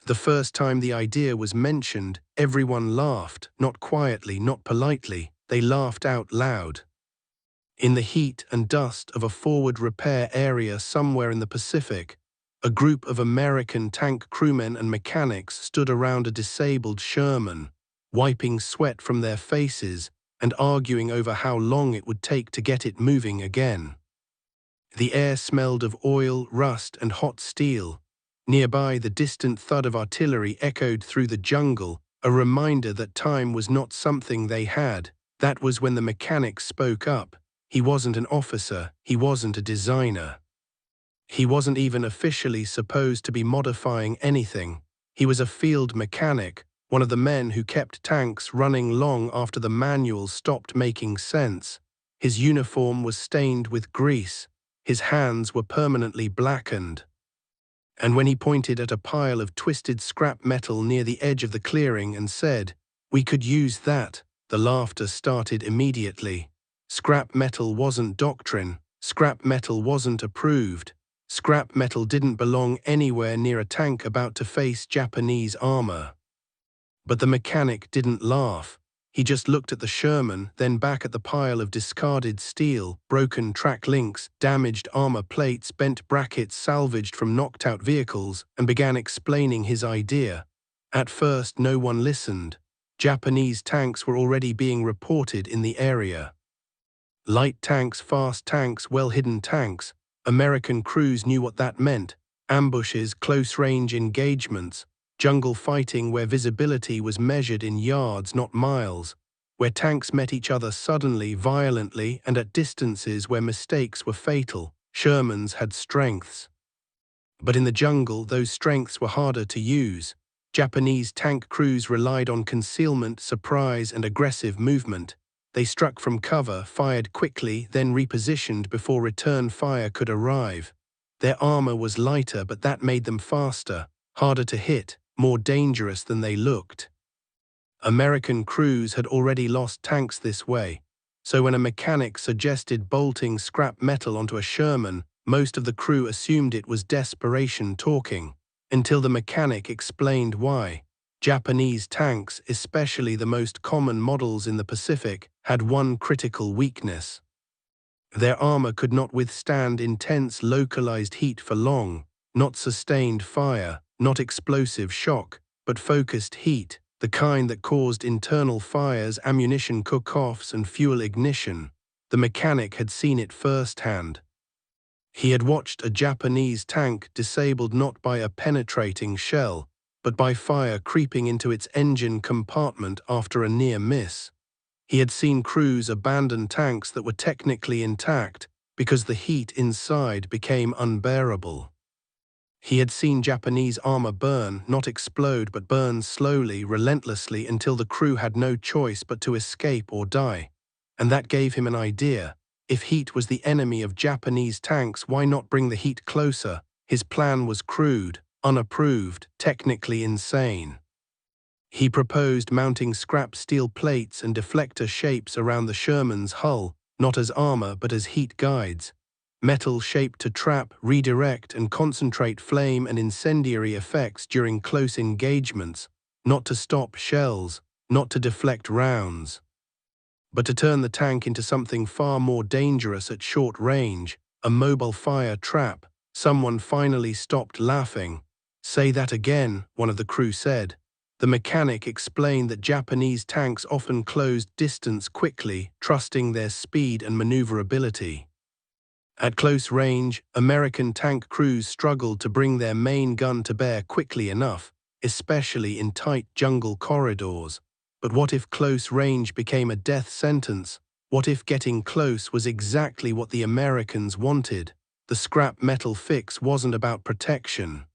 The first time the idea was mentioned, everyone laughed, not quietly, not politely, they laughed out loud. In the heat and dust of a forward repair area somewhere in the Pacific, a group of American tank crewmen and mechanics stood around a disabled Sherman, wiping sweat from their faces and arguing over how long it would take to get it moving again. The air smelled of oil, rust, and hot steel. Nearby, the distant thud of artillery echoed through the jungle, a reminder that time was not something they had. That was when the mechanic spoke up. He wasn't an officer, he wasn't a designer. He wasn't even officially supposed to be modifying anything. He was a field mechanic, one of the men who kept tanks running long after the manuals stopped making sense. His uniform was stained with grease. His hands were permanently blackened. And when he pointed at a pile of twisted scrap metal near the edge of the clearing and said, "We could use that," the laughter started immediately. Scrap metal wasn't doctrine. Scrap metal wasn't approved. Scrap metal didn't belong anywhere near a tank about to face Japanese armor. But the mechanic didn't laugh. He just looked at the Sherman, then back at the pile of discarded steel, broken track links, damaged armor plates, bent brackets salvaged from knocked-out vehicles, and began explaining his idea. At first, no one listened. Japanese tanks were already being reported in the area. Light tanks, fast tanks, well-hidden tanks. American crews knew what that meant. Ambushes, close-range engagements, jungle fighting where visibility was measured in yards, not miles, where tanks met each other suddenly, violently, and at distances where mistakes were fatal. Shermans had strengths. But in the jungle, those strengths were harder to use. Japanese tank crews relied on concealment, surprise, and aggressive movement. They struck from cover, fired quickly, then repositioned before return fire could arrive. Their armor was lighter, but that made them faster, harder to hit, more dangerous than they looked. American crews had already lost tanks this way, so when a mechanic suggested bolting scrap metal onto a Sherman, most of the crew assumed it was desperation talking, until the mechanic explained why. Japanese tanks, especially the most common models in the Pacific, had one critical weakness. Their armor could not withstand intense localized heat for long, not sustained fire, not explosive shock, but focused heat, the kind that caused internal fires, ammunition cook-offs, and fuel ignition. The mechanic had seen it firsthand. He had watched a Japanese tank disabled not by a penetrating shell, but by fire creeping into its engine compartment after a near miss. He had seen crews abandon tanks that were technically intact because the heat inside became unbearable. He had seen Japanese armor burn, not explode, but burn slowly, relentlessly, until the crew had no choice but to escape or die. And that gave him an idea. If heat was the enemy of Japanese tanks, why not bring the heat closer? His plan was crude, unapproved, technically insane. He proposed mounting scrap steel plates and deflector shapes around the Sherman's hull, not as armor but as heat guides. Metal shaped to trap, redirect, and concentrate flame and incendiary effects during close engagements, not to stop shells, not to deflect rounds, but to turn the tank into something far more dangerous at short range, a mobile fire trap. Someone finally stopped laughing. "Say that again," one of the crew said. The mechanic explained that Japanese tanks often closed distance quickly, trusting their speed and maneuverability. At close range, American tank crews struggled to bring their main gun to bear quickly enough, especially in tight jungle corridors. But what if close range became a death sentence? What if getting close was exactly what the Americans wanted? The scrap metal fix wasn't about protection.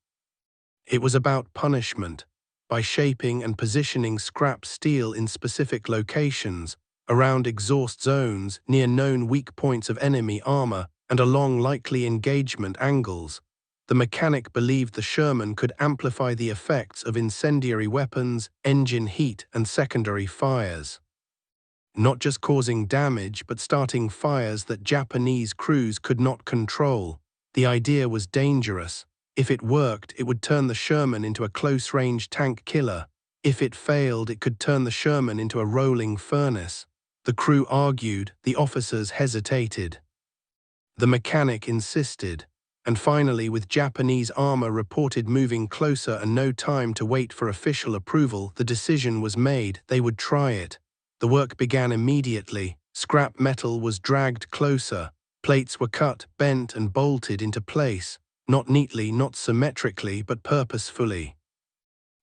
It was about punishment. By shaping and positioning scrap steel in specific locations, around exhaust zones, near known weak points of enemy armor, and along likely engagement angles, the mechanic believed the Sherman could amplify the effects of incendiary weapons, engine heat, and secondary fires. Not just causing damage, but starting fires that Japanese crews could not control. The idea was dangerous, If it worked, it would turn the Sherman into a close-range tank killer. If it failed, it could turn the Sherman into a rolling furnace. The crew argued, the officers hesitated. The mechanic insisted. And finally, with Japanese armor reported moving closer and no time to wait for official approval, the decision was made. They would try it. The work began immediately. Scrap metal was dragged closer. Plates were cut, bent, and bolted into place. Not neatly, not symmetrically, but purposefully.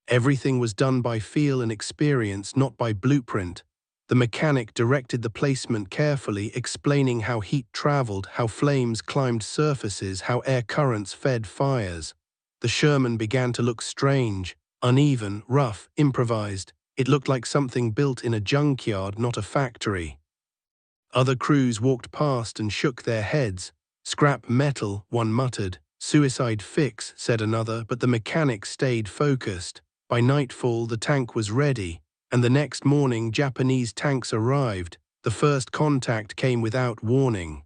Everything was done by feel and experience, not by blueprint. The mechanic directed the placement carefully, explaining how heat traveled, how flames climbed surfaces, how air currents fed fires. The Sherman began to look strange, uneven, rough, improvised. It looked like something built in a junkyard, not a factory. Other crews walked past and shook their heads. Scrap metal, one muttered. Suicide fix, said another, but the mechanic stayed focused. By nightfall, the tank was ready. And the next morning, Japanese tanks arrived. The first contact came without warning.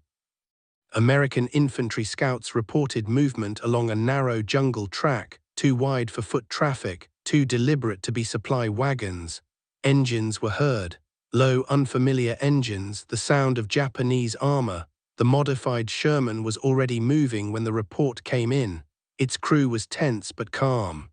American infantry scouts reported movement along a narrow jungle track, too wide for foot traffic, too deliberate to be supply wagons. Engines were heard. Low, unfamiliar engines, the sound of Japanese armor. The modified Sherman was already moving when the report came in. Its crew was tense but calm.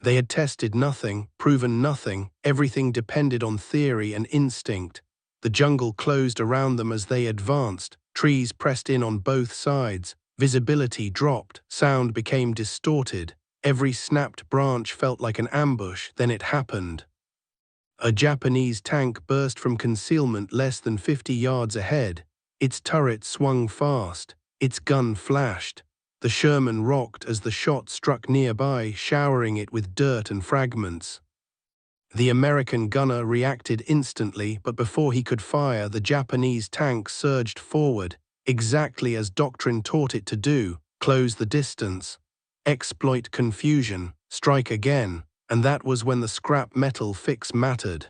They had tested nothing, proven nothing, everything depended on theory and instinct. The jungle closed around them as they advanced, trees pressed in on both sides, visibility dropped, sound became distorted. Every snapped branch felt like an ambush, then it happened. A Japanese tank burst from concealment less than 50 yards ahead. Its turret swung fast, its gun flashed. The Sherman rocked as the shot struck nearby, showering it with dirt and fragments. The American gunner reacted instantly, but before he could fire, the Japanese tank surged forward, exactly as doctrine taught it to do: close the distance, exploit confusion, strike again, and that was when the scrap metal fix mattered.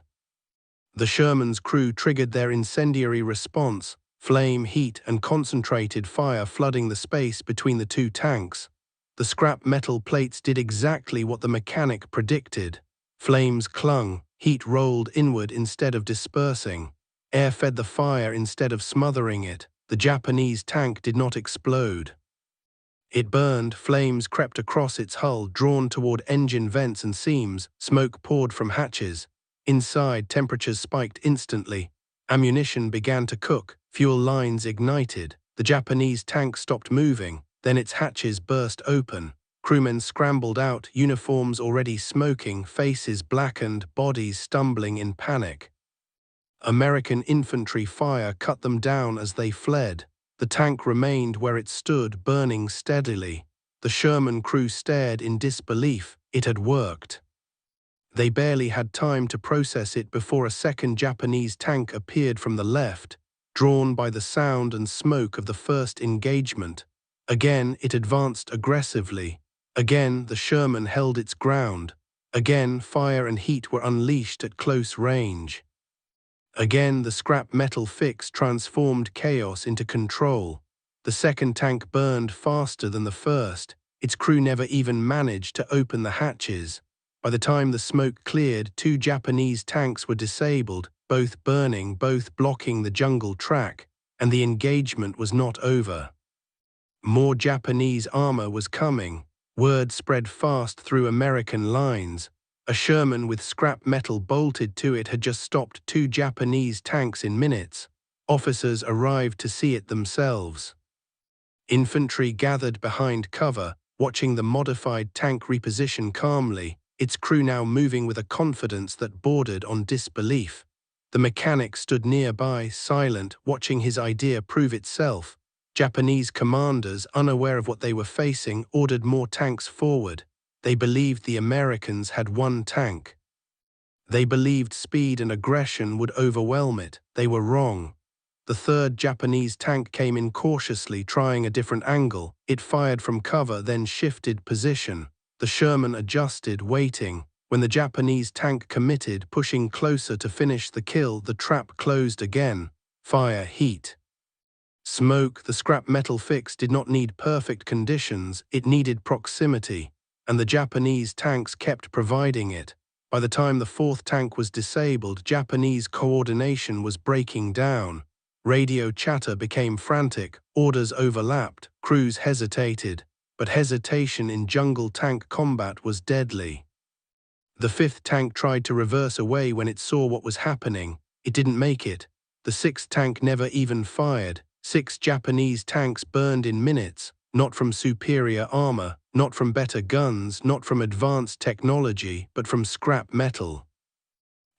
The Sherman's crew triggered their incendiary response, flame, heat, and concentrated fire flooding the space between the two tanks. The scrap metal plates did exactly what the mechanic predicted. Flames clung, heat rolled inward instead of dispersing. Air fed the fire instead of smothering it. The Japanese tank did not explode. It burned, flames crept across its hull, drawn toward engine vents and seams, smoke poured from hatches. Inside, temperatures spiked instantly. Ammunition began to cook, fuel lines ignited. The Japanese tank stopped moving, then its hatches burst open. Crewmen scrambled out, uniforms already smoking, faces blackened, bodies stumbling in panic. American infantry fire cut them down as they fled. The tank remained where it stood, burning steadily. The Sherman crew stared in disbelief. It had worked. They barely had time to process it before a second Japanese tank appeared from the left, drawn by the sound and smoke of the first engagement. Again, it advanced aggressively. Again, the Sherman held its ground. Again, fire and heat were unleashed at close range. Again, the scrap metal fix transformed chaos into control. The second tank burned faster than the first. Its crew never even managed to open the hatches. By the time the smoke cleared, 2 Japanese tanks were disabled, both burning, both blocking the jungle track, and the engagement was not over. More Japanese armor was coming. Word spread fast through American lines. A Sherman with scrap metal bolted to it had just stopped 2 Japanese tanks in minutes. Officers arrived to see it themselves. Infantry gathered behind cover, watching the modified tank reposition calmly, its crew now moving with a confidence that bordered on disbelief. The mechanic stood nearby, silent, watching his idea prove itself. Japanese commanders, unaware of what they were facing, ordered more tanks forward. They believed the Americans had 1 tank. They believed speed and aggression would overwhelm it. They were wrong. The 3rd Japanese tank came in cautiously, trying a different angle. It fired from cover, then shifted position. The Sherman adjusted, waiting. When the Japanese tank committed, pushing closer to finish the kill, the trap closed again. Fire, heat. Smoke, the scrap metal fix, did not need perfect conditions, it needed proximity, and the Japanese tanks kept providing it. By the time the fourth tank was disabled, Japanese coordination was breaking down. Radio chatter became frantic, orders overlapped, crews hesitated, but hesitation in jungle tank combat was deadly. The fifth tank tried to reverse away when it saw what was happening. It didn't make it. The sixth tank never even fired. 6 Japanese tanks burned in minutes, not from superior armor, not from better guns, not from advanced technology, but from scrap metal.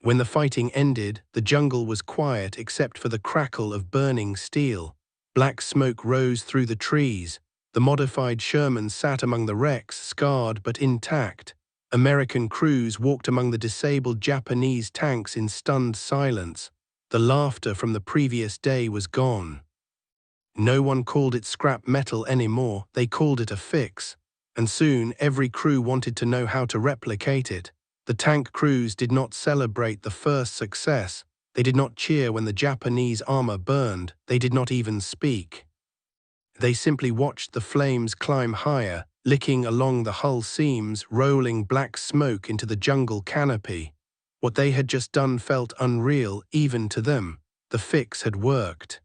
When the fighting ended, the jungle was quiet except for the crackle of burning steel. Black smoke rose through the trees. The modified Sherman sat among the wrecks, scarred but intact. American crews walked among the disabled Japanese tanks in stunned silence. The laughter from the previous day was gone. No one called it scrap metal anymore, they called it a fix. And soon every crew wanted to know how to replicate it. The tank crews did not celebrate the first success. They did not cheer when the Japanese armor burned. They did not even speak. They simply watched the flames climb higher, licking along the hull seams, rolling black smoke into the jungle canopy. What they had just done felt unreal, even to them. The fix had worked.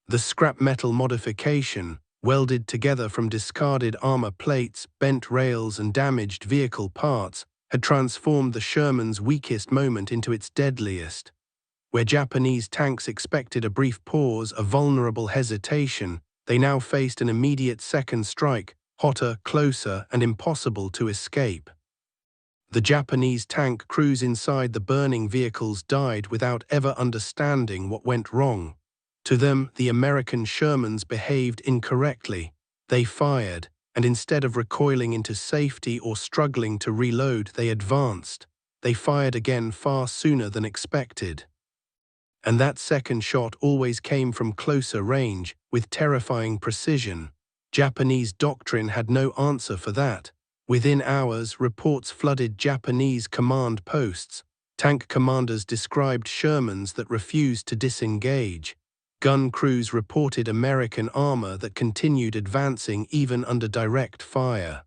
The scrap metal modification, welded together from discarded armor plates, bent rails, and damaged vehicle parts, had transformed the Sherman's weakest moment into its deadliest. Where Japanese tanks expected a brief pause, a vulnerable hesitation, they now faced an immediate second strike, hotter, closer, and impossible to escape. The Japanese tank crews inside the burning vehicles died without ever understanding what went wrong. To them, the American Shermans behaved incorrectly. They fired, and instead of recoiling into safety or struggling to reload, they advanced. They fired again far sooner than expected. And that second shot always came from closer range, with terrifying precision. Japanese doctrine had no answer for that. Within hours, reports flooded Japanese command posts. Tank commanders described Shermans that refused to disengage. Gun crews reported American armor that continued advancing even under direct fire.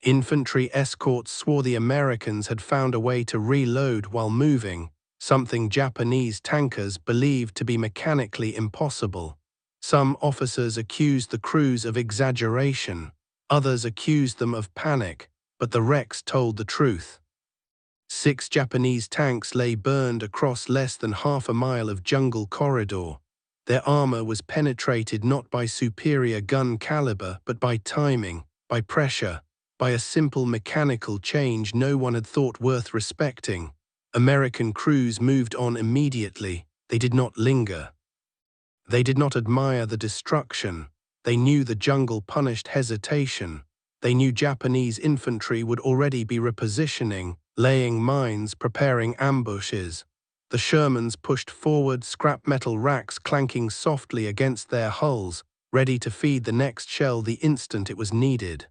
Infantry escorts swore the Americans had found a way to reload while moving, something Japanese tankers believed to be mechanically impossible. Some officers accused the crews of exaggeration, others accused them of panic, but the wrecks told the truth. 6 Japanese tanks lay burned across less than half a mile of jungle corridor. Their armor was penetrated not by superior gun caliber, but by timing, by pressure, by a simple mechanical change no one had thought worth respecting. American crews moved on immediately. They did not linger. They did not admire the destruction. They knew the jungle punished hesitation. They knew Japanese infantry would already be repositioning, laying mines, preparing ambushes. The Shermans pushed forward, scrap metal racks clanking softly against their hulls, ready to feed the next shell the instant it was needed.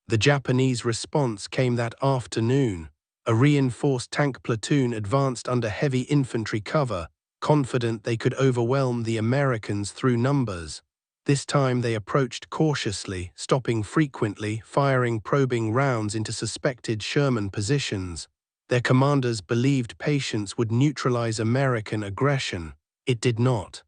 The Japanese response came that afternoon. A reinforced tank platoon advanced under heavy infantry cover, confident they could overwhelm the Americans through numbers. This time they approached cautiously, stopping frequently, firing probing rounds into suspected Sherman positions. Their commanders believed patience would neutralize American aggression. It did not.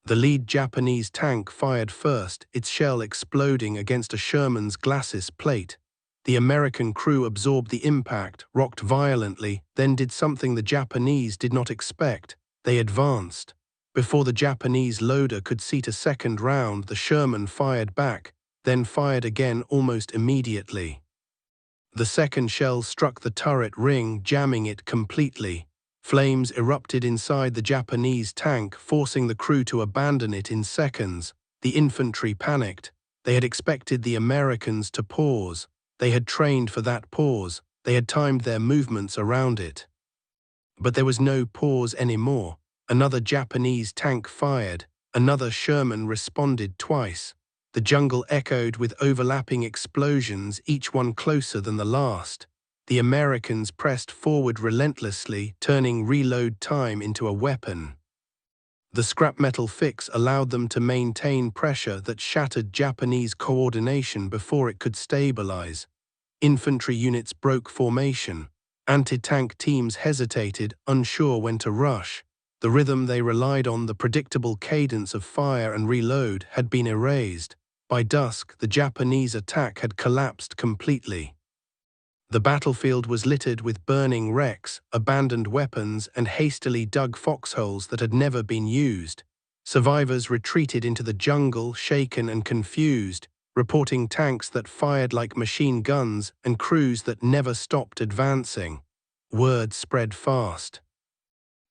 The lead Japanese tank fired first, its shell exploding against a Sherman's glacis plate. The American crew absorbed the impact, rocked violently, then did something the Japanese did not expect. They advanced. Before the Japanese loader could seat a second round, the Sherman fired back, then fired again almost immediately. The second shell struck the turret ring, jamming it completely. Flames erupted inside the Japanese tank, forcing the crew to abandon it in seconds. The infantry panicked. They had expected the Americans to pause. They had trained for that pause. They had timed their movements around it. But there was no pause anymore. Another Japanese tank fired. Another Sherman responded twice. The jungle echoed with overlapping explosions, each one closer than the last. The Americans pressed forward relentlessly, turning reload time into a weapon. The scrap metal fix allowed them to maintain pressure that shattered Japanese coordination before it could stabilize. Infantry units broke formation. Anti-tank teams hesitated, unsure when to rush. The rhythm they relied on, the predictable cadence of fire and reload, had been erased. By dusk, the Japanese attack had collapsed completely. The battlefield was littered with burning wrecks, abandoned weapons, and hastily dug foxholes that had never been used. Survivors retreated into the jungle, shaken and confused, reporting tanks that fired like machine guns and crews that never stopped advancing. Word spread fast.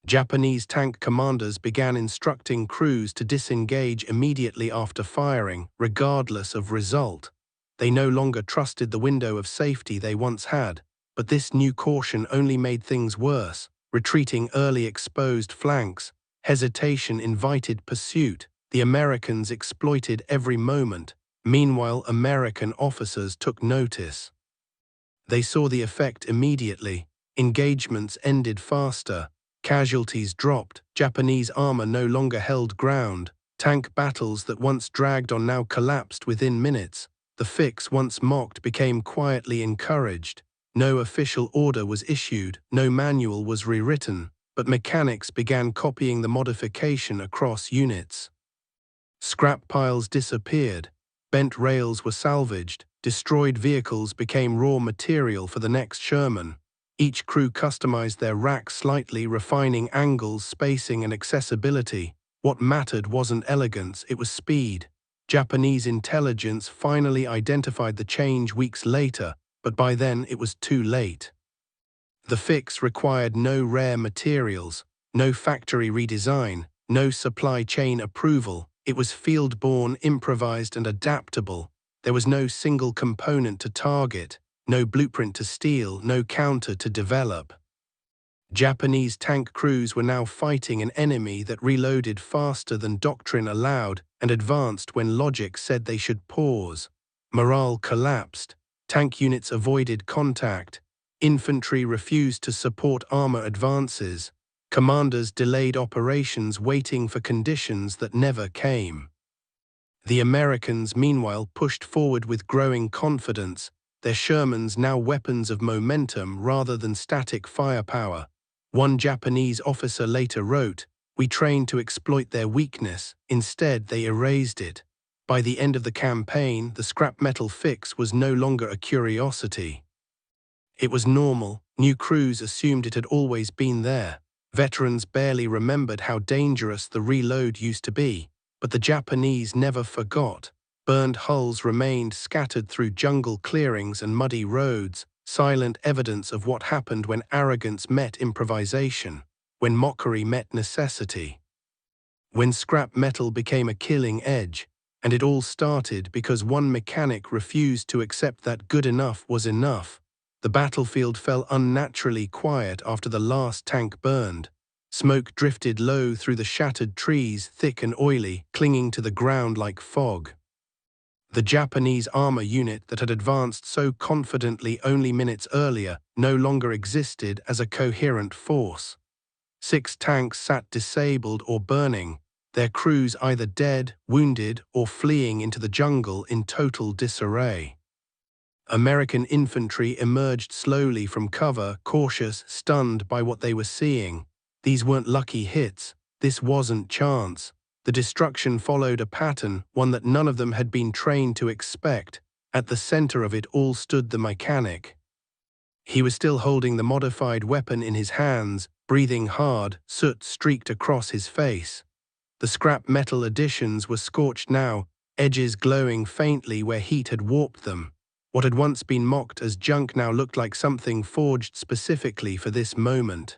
Japanese tank commanders began instructing crews to disengage immediately after firing, regardless of result. They no longer trusted the window of safety they once had, but this new caution only made things worse. Retreating early exposed flanks. Hesitation invited pursuit. The Americans exploited every moment. Meanwhile, American officers took notice. They saw the effect immediately. Engagements ended faster. Casualties dropped. Japanese armor no longer held ground. Tank battles that once dragged on now collapsed within minutes. The fix, once mocked, became quietly encouraged. No official order was issued, no manual was rewritten, but mechanics began copying the modification across units. Scrap piles disappeared. Bent rails were salvaged. Destroyed vehicles became raw material for the next Sherman. Each crew customized their rack slightly, refining angles, spacing, and accessibility. What mattered wasn't elegance, it was speed. Japanese intelligence finally identified the change weeks later, but by then it was too late. The fix required no rare materials, no factory redesign, no supply chain approval. It was field-borne, improvised, and adaptable. There was no single component to target, no blueprint to steal, no counter to develop. Japanese tank crews were now fighting an enemy that reloaded faster than doctrine allowed and advanced when logic said they should pause. Morale collapsed. Tank units avoided contact. Infantry refused to support armor advances. Commanders delayed operations, waiting for conditions that never came. The Americans, meanwhile, pushed forward with growing confidence, their Shermans now weapons of momentum rather than static firepower. One Japanese officer later wrote, "We trained to exploit their weakness, instead they erased it." By the end of the campaign, the scrap metal fix was no longer a curiosity. It was normal. New crews assumed it had always been there. Veterans barely remembered how dangerous the reload used to be, but the Japanese never forgot. Burned hulls remained scattered through jungle clearings and muddy roads, silent evidence of what happened when arrogance met improvisation, when mockery met necessity, when scrap metal became a killing edge. And it all started because one mechanic refused to accept that good enough was enough. The battlefield fell unnaturally quiet after the last tank burned. Smoke drifted low through the shattered trees, thick and oily, clinging to the ground like fog. The Japanese armor unit that had advanced so confidently only minutes earlier no longer existed as a coherent force. 6 tanks sat disabled or burning, their crews either dead, wounded, or fleeing into the jungle in total disarray. American infantry emerged slowly from cover, cautious, stunned by what they were seeing. These weren't lucky hits. This wasn't chance. The destruction followed a pattern, one that none of them had been trained to expect. At the center of it all stood the mechanic. He was still holding the modified weapon in his hands, breathing hard, soot streaked across his face. The scrap metal additions were scorched now, edges glowing faintly where heat had warped them. What had once been mocked as junk now looked like something forged specifically for this moment.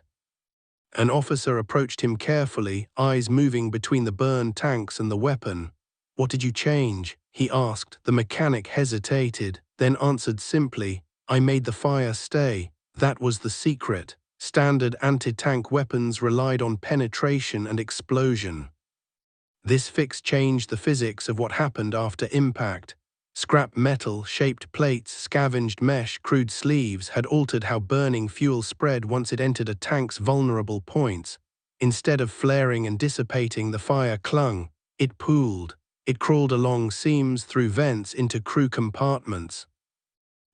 An officer approached him carefully, eyes moving between the burned tanks and the weapon. "What did you change?" he asked. The mechanic hesitated, then answered simply, "I made the fire stay. That was the secret." Standard anti-tank weapons relied on penetration and explosion. This fix changed the physics of what happened after impact. Scrap metal, shaped plates, scavenged mesh, crude sleeves had altered how burning fuel spread once it entered a tank's vulnerable points. Instead of flaring and dissipating, the fire clung. It pooled. It crawled along seams, through vents, into crew compartments.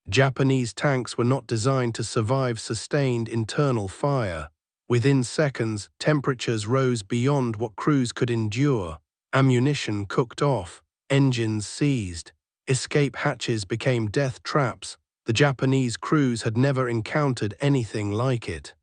Japanese tanks were not designed to survive sustained internal fire. Within seconds, temperatures rose beyond what crews could endure. Ammunition cooked off. Engines seized. Escape hatches became death traps. The Japanese crews had never encountered anything like it.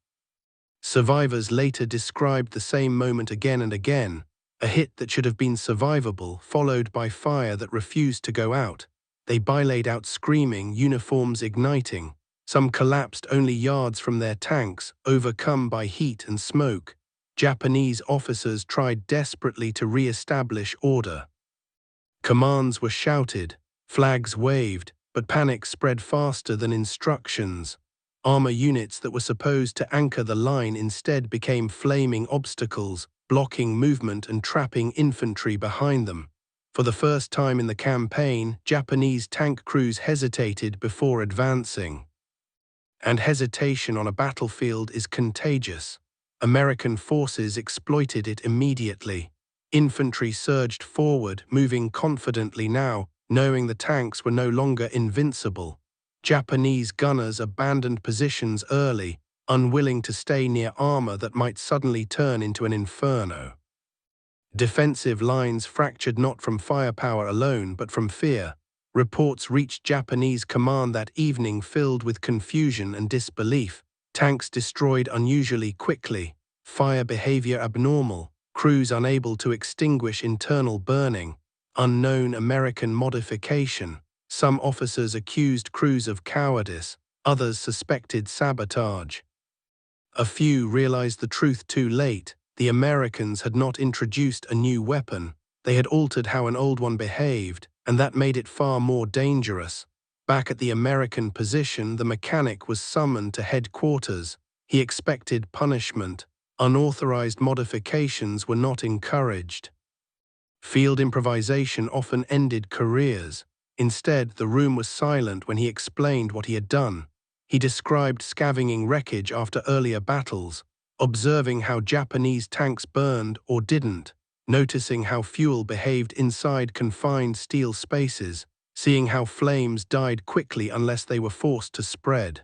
Survivors later described the same moment again and again, a hit that should have been survivable, followed by fire that refused to go out. They bilayed out screaming, uniforms igniting. Some collapsed only yards from their tanks, overcome by heat and smoke. Japanese officers tried desperately to re-establish order. Commands were shouted, flags waved, but panic spread faster than instructions. Armor units that were supposed to anchor the line instead became flaming obstacles, blocking movement and trapping infantry behind them. For the first time in the campaign, Japanese tank crews hesitated before advancing. And hesitation on a battlefield is contagious. American forces exploited it immediately. Infantry surged forward, moving confidently now, knowing the tanks were no longer invincible. Japanese gunners abandoned positions early, unwilling to stay near armor that might suddenly turn into an inferno. Defensive lines fractured not from firepower alone, but from fear. Reports reached Japanese command that evening filled with confusion and disbelief. Tanks destroyed unusually quickly, fire behavior abnormal, crews unable to extinguish internal burning, unknown American modification. Some officers accused crews of cowardice, others suspected sabotage. A few realized the truth too late. The Americans had not introduced a new weapon. They had altered how an old one behaved, and that made it far more dangerous. Back at the American position, the mechanic was summoned to headquarters. He expected punishment. Unauthorized modifications were not encouraged. Field improvisation often ended careers. Instead, the room was silent when he explained what he had done. He described scavenging wreckage after earlier battles, observing how Japanese tanks burned or didn't, noticing how fuel behaved inside confined steel spaces, seeing how flames died quickly unless they were forced to spread.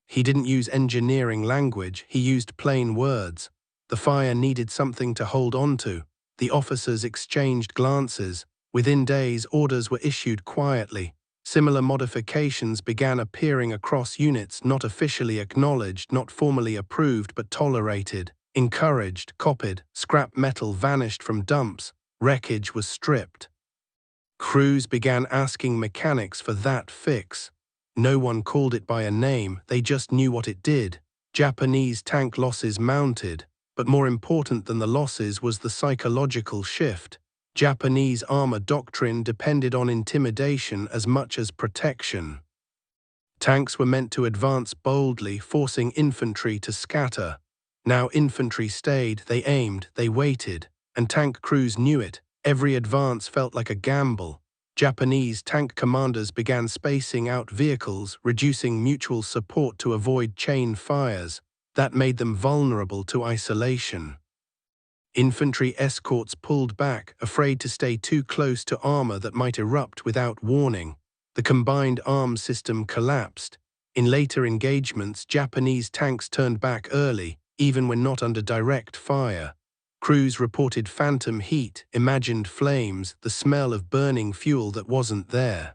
He didn't use engineering language, he used plain words. The fire needed something to hold on to. The officers exchanged glances. Within days, orders were issued quietly. Similar modifications began appearing across units, not officially acknowledged, not formally approved, but tolerated, encouraged, copied. Scrap metal vanished from dumps. Wreckage was stripped. Crews began asking mechanics for that fix. No one called it by a name, they just knew what it did. Japanese tank losses mounted, but more important than the losses was the psychological shift. Japanese armor doctrine depended on intimidation as much as protection. Tanks were meant to advance boldly, forcing infantry to scatter. Now infantry stayed, they aimed, they waited, and tank crews knew it. Every advance felt like a gamble. Japanese tank commanders began spacing out vehicles, reducing mutual support to avoid chain fires. That made them vulnerable to isolation. Infantry escorts pulled back, afraid to stay too close to armor that might erupt without warning. The combined arms system collapsed. In later engagements, Japanese tanks turned back early, even when not under direct fire. Crews reported phantom heat, imagined flames, the smell of burning fuel that wasn't there.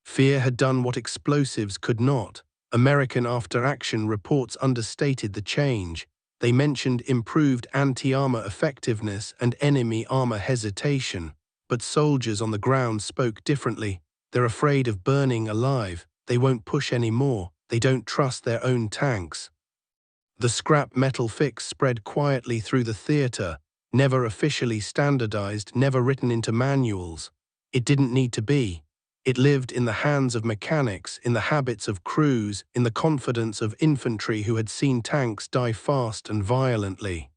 Fear had done what explosives could not. American after-action reports understated the change. They mentioned improved anti-armor effectiveness and enemy armor hesitation, but soldiers on the ground spoke differently. They're afraid of burning alive, they won't push anymore, they don't trust their own tanks. The scrap metal fix spread quietly through the theater, never officially standardized, never written into manuals. It didn't need to be. It lived in the hands of mechanics, in the habits of crews, in the confidence of infantry who had seen tanks die fast and violently.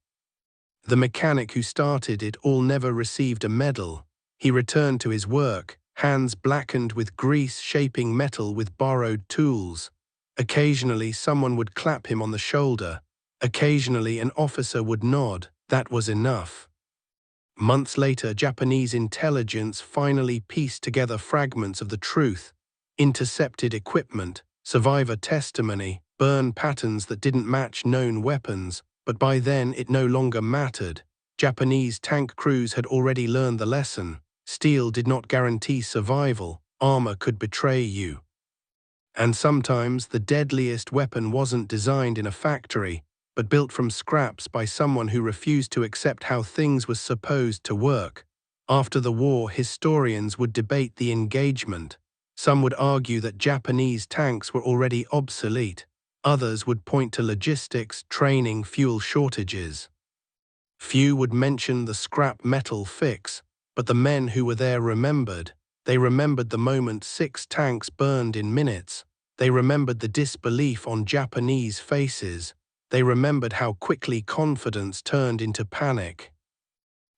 The mechanic who started it all never received a medal. He returned to his work, hands blackened with grease, shaping metal with borrowed tools. Occasionally someone would clap him on the shoulder. Occasionally, an officer would nod. That was enough. Months later, Japanese intelligence finally pieced together fragments of the truth: intercepted equipment, survivor testimony, burn patterns that didn't match known weapons. But by then, it no longer mattered. Japanese tank crews had already learned the lesson. Steel did not guarantee survival. Armor could betray you. And sometimes the deadliest weapon wasn't designed in a factory, but built from scraps by someone who refused to accept how things were supposed to work. After the war, historians would debate the engagement. Some would argue that Japanese tanks were already obsolete. Others would point to logistics, training, fuel shortages. Few would mention the scrap metal fix, but the men who were there remembered. They remembered the moment 6 tanks burned in minutes. They remembered the disbelief on Japanese faces. They remembered how quickly confidence turned into panic.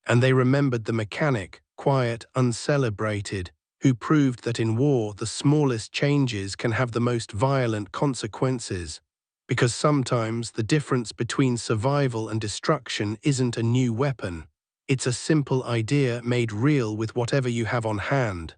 And they remembered the mechanic, quiet, uncelebrated, who proved that in war the smallest changes can have the most violent consequences. Because sometimes the difference between survival and destruction isn't a new weapon. It's a simple idea made real with whatever you have on hand.